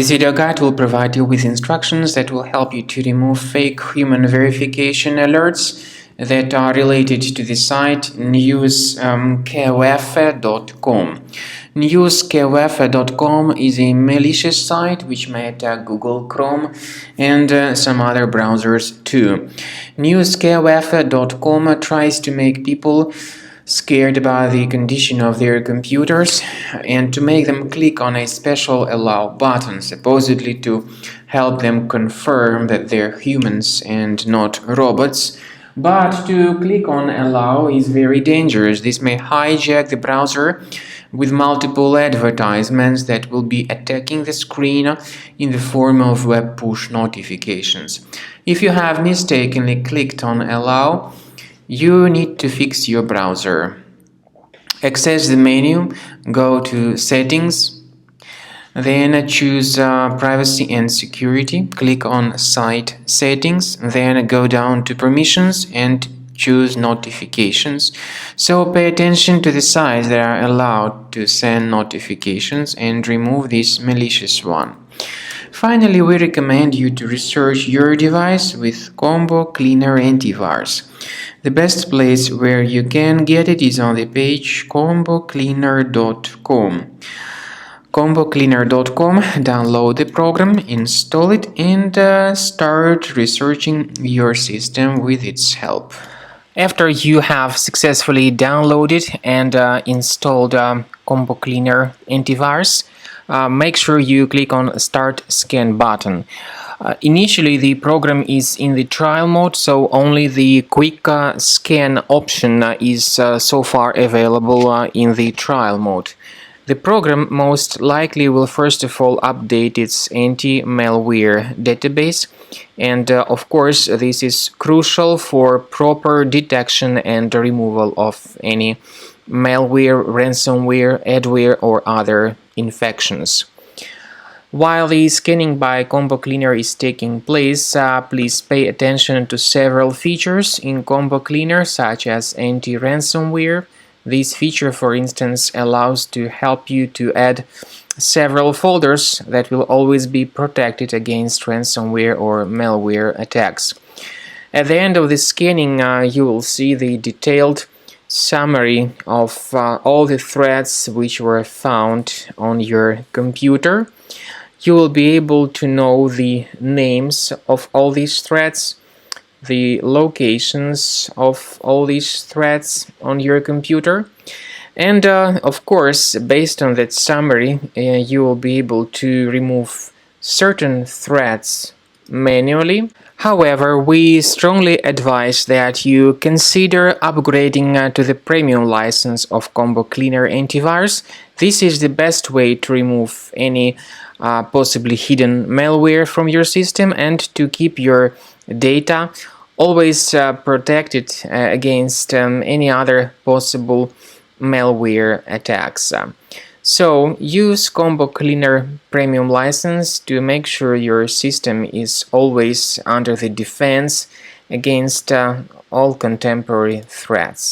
This video guide will provide you with instructions that will help you to remove fake human verification alerts that are related to the site newskewefe.com. Newskewefe.com is a malicious site which may attack Google Chrome and some other browsers too. Newskewefe.com tries to make people scared about the condition of their computers and to make them click on a special allow button, supposedly to help them confirm that they're humans and not robots. But to click on allow is very dangerous. This may hijack the browser with multiple advertisements that will be attacking the screen in the form of web push notifications. If you have mistakenly clicked on allow, you need to fix your browser. Access the menu, go to Settings, then choose Privacy and Security, click on Site Settings, then go down to Permissions and choose Notifications. So pay attention to the sites that are allowed to send notifications and remove this malicious one. Finally, we recommend you to research your device with Combo Cleaner Antivirus. The best place where you can get it is on the page combocleaner.com. combocleaner.com, download the program, install it, and start researching your system with its help. After you have successfully downloaded and installed Combo Cleaner Antivirus, make sure you click on Start Scan button. Initially, the program is in the trial mode, so only the quick scan option is so far available in the trial mode. The program most likely will first of all update its anti-malware database, and of course this is crucial for proper detection and removal of any malware, ransomware, adware or other infections. While the scanning by Combo Cleaner is taking place, please pay attention to several features in Combo Cleaner, such as anti-ransomware. This feature, for instance, allows to help you to add several folders that will always be protected against ransomware or malware attacks. At the end of the scanning, you will see the detailed summary of all the threats which were found on your computer. You will be able to know the names of all these threats, the locations of all these threats on your computer, and of course, based on that summary, you will be able to remove certain threats manually. However, we strongly advise that you consider upgrading to the premium license of Combo Cleaner Antivirus. This is the best way to remove any possibly hidden malware from your system and to keep your data always protected against any other possible malware attacks. So use Combo Cleaner Premium license to make sure your system is always under the defense against all contemporary threats.